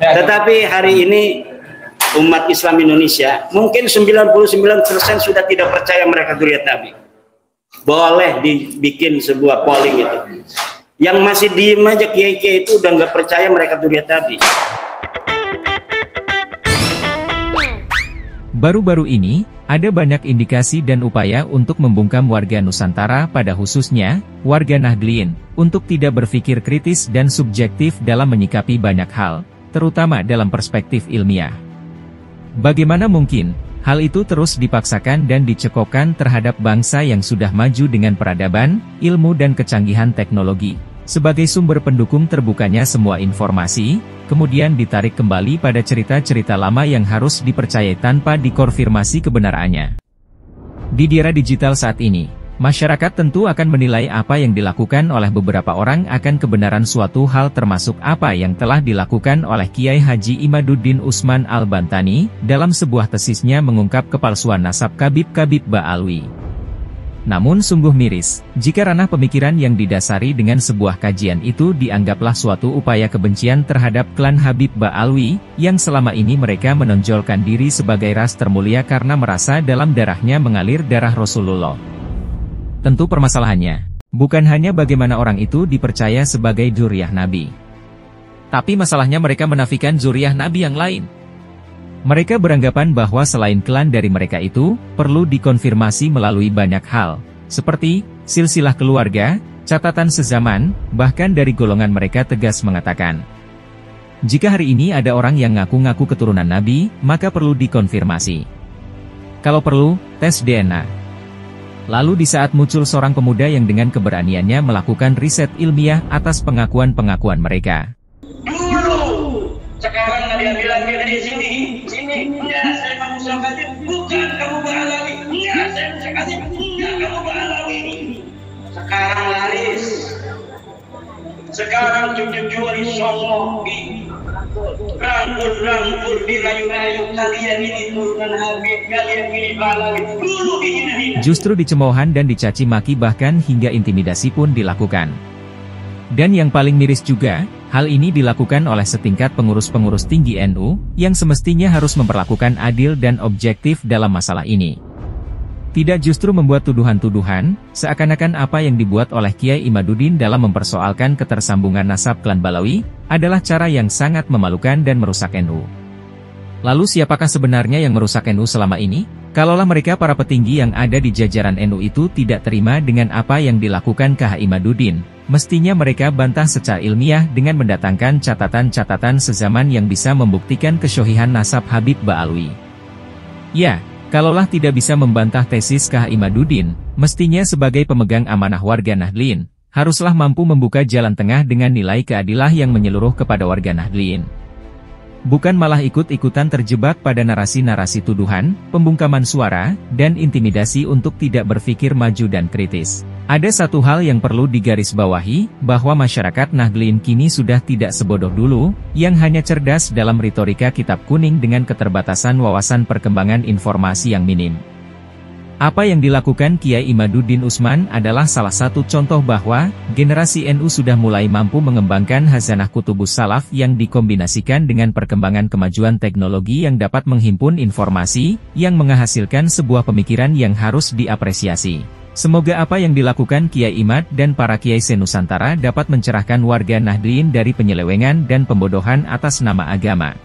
Tetapi hari ini umat Islam Indonesia mungkin 99% sudah tidak percaya mereka zuriat Nabi. Boleh dibikin sebuah polling itu. Yang masih diem aja kiai-kiai itu udah nggak percaya mereka zuriat Nabi. Baru-baru ini, ada banyak indikasi dan upaya untuk membungkam warga Nusantara, pada khususnya warga Nahdliyin, untuk tidak berpikir kritis dan subjektif dalam menyikapi banyak hal, terutama dalam perspektif ilmiah. Bagaimana mungkin hal itu terus dipaksakan dan dicekokkan terhadap bangsa yang sudah maju dengan peradaban, ilmu dan kecanggihan teknologi, sebagai sumber pendukung terbukanya semua informasi, kemudian ditarik kembali pada cerita-cerita lama yang harus dipercayai tanpa dikonfirmasi kebenarannya. Di era digital saat ini, masyarakat tentu akan menilai apa yang dilakukan oleh beberapa orang akan kebenaran suatu hal, termasuk apa yang telah dilakukan oleh Kiai Haji Imaduddin Usman Al-Bantani dalam sebuah tesisnya mengungkap kepalsuan nasab Habib Ba'alwi. Namun sungguh miris, jika ranah pemikiran yang didasari dengan sebuah kajian itu dianggaplah suatu upaya kebencian terhadap klan Habib Ba'alwi, yang selama ini mereka menonjolkan diri sebagai ras termulia karena merasa dalam darahnya mengalir darah Rasulullah. Tentu permasalahannya, bukan hanya bagaimana orang itu dipercaya sebagai zuriyah Nabi. Tapi masalahnya mereka menafikan zuriyah Nabi yang lain. Mereka beranggapan bahwa selain klan dari mereka itu, perlu dikonfirmasi melalui banyak hal, seperti silsilah keluarga, catatan sezaman, bahkan dari golongan mereka tegas mengatakan, jika hari ini ada orang yang ngaku-ngaku keturunan Nabi, maka perlu dikonfirmasi. Kalau perlu, tes DNA. Lalu di saat muncul seorang pemuda yang dengan keberaniannya melakukan riset ilmiah atas pengakuan-pengakuan mereka. Sekarang Nabi bilang dari sini, ya saya mengusulkan, bukan kamu Ba'alawi, ya saya mengusulkan, bukan kamu Ba'alawi. Sekarang laris, sekarang jujur sosok di rangkul di layu-layu, kalian ini turunan Habib, kalian ini Ba'alawi, dulu dihina-hina. Justru dicemoohan dan dicaci maki, bahkan hingga intimidasi pun dilakukan. Dan yang paling miris juga, hal ini dilakukan oleh setingkat pengurus-pengurus tinggi NU, yang semestinya harus memperlakukan adil dan objektif dalam masalah ini. Tidak justru membuat tuduhan-tuduhan, seakan-akan apa yang dibuat oleh Kiai Imaduddin dalam mempersoalkan ketersambungan nasab klan Ba'alwi, adalah cara yang sangat memalukan dan merusak NU. Lalu siapakah sebenarnya yang merusak NU selama ini? Kalaulah mereka para petinggi yang ada di jajaran NU itu tidak terima dengan apa yang dilakukan KH Imaduddin, mestinya mereka bantah secara ilmiah dengan mendatangkan catatan-catatan sezaman yang bisa membuktikan kesyaihan nasab Habib Ba'alwi. Ya, kalaulah tidak bisa membantah tesis KH Imaduddin, mestinya sebagai pemegang amanah warga Nahdliyin, haruslah mampu membuka jalan tengah dengan nilai keadilan yang menyeluruh kepada warga Nahdliyin. Bukan malah ikut-ikutan terjebak pada narasi-narasi tuduhan, pembungkaman suara, dan intimidasi untuk tidak berpikir maju dan kritis. Ada satu hal yang perlu digarisbawahi, bahwa masyarakat Nahdliyin kini sudah tidak sebodoh dulu, yang hanya cerdas dalam retorika kitab kuning dengan keterbatasan wawasan perkembangan informasi yang minim. Apa yang dilakukan Kiai Imaduddin Usman adalah salah satu contoh bahwa generasi NU sudah mulai mampu mengembangkan khazanah kutubus salaf yang dikombinasikan dengan perkembangan kemajuan teknologi yang dapat menghimpun informasi, yang menghasilkan sebuah pemikiran yang harus diapresiasi. Semoga apa yang dilakukan Kiai Imad dan para Kiai se-Nusantara dapat mencerahkan warga Nahdliyin dari penyelewengan dan pembodohan atas nama agama.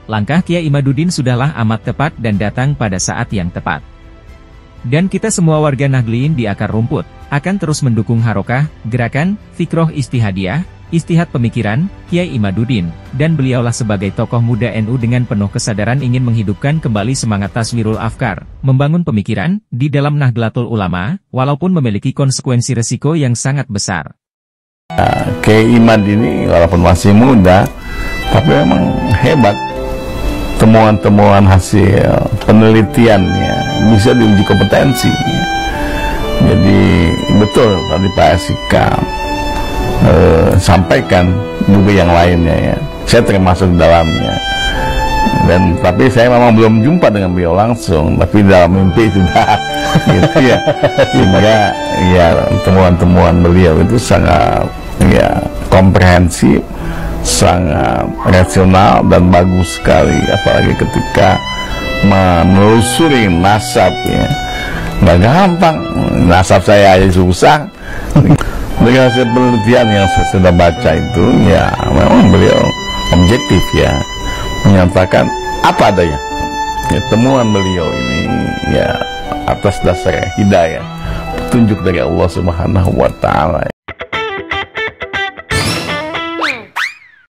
Langkah Kiai Imaduddin sudahlah amat tepat dan datang pada saat yang tepat. Dan kita semua warga Nahdliyin di akar rumput, akan terus mendukung harokah, gerakan, fikroh istihadiyah, istihad pemikiran, Kiai Imaduddin, dan beliaulah sebagai tokoh muda NU dengan penuh kesadaran ingin menghidupkan kembali semangat taswirul afkar, membangun pemikiran, di dalam Nahdlatul Ulama, walaupun memiliki konsekuensi resiko yang sangat besar. Kiai Imad ini walaupun masih muda, tapi memang hebat. Temuan-temuan hasil penelitiannya bisa diuji kompetensi. Jadi betul tadi Pak Asika sampaikan juga yang lainnya ya. Saya termasuk dalamnya. Dan tapi saya memang belum jumpa dengan beliau langsung, tapi dalam mimpi sudah gitu ya. Sehingga ya temuan-temuan beliau itu sangat ya komprehensif, sangat rasional dan bagus sekali, apalagi ketika menelusuri nasab ya. Nggak gampang, nasab saya aja susah. Dengan hasil penelitian yang saya sudah baca itu, ya memang beliau objektif ya, menyatakan apa adanya. Ya, temuan beliau ini ya atas dasar hidayah, petunjuk dari Allah Subhanahu wa Ta'ala.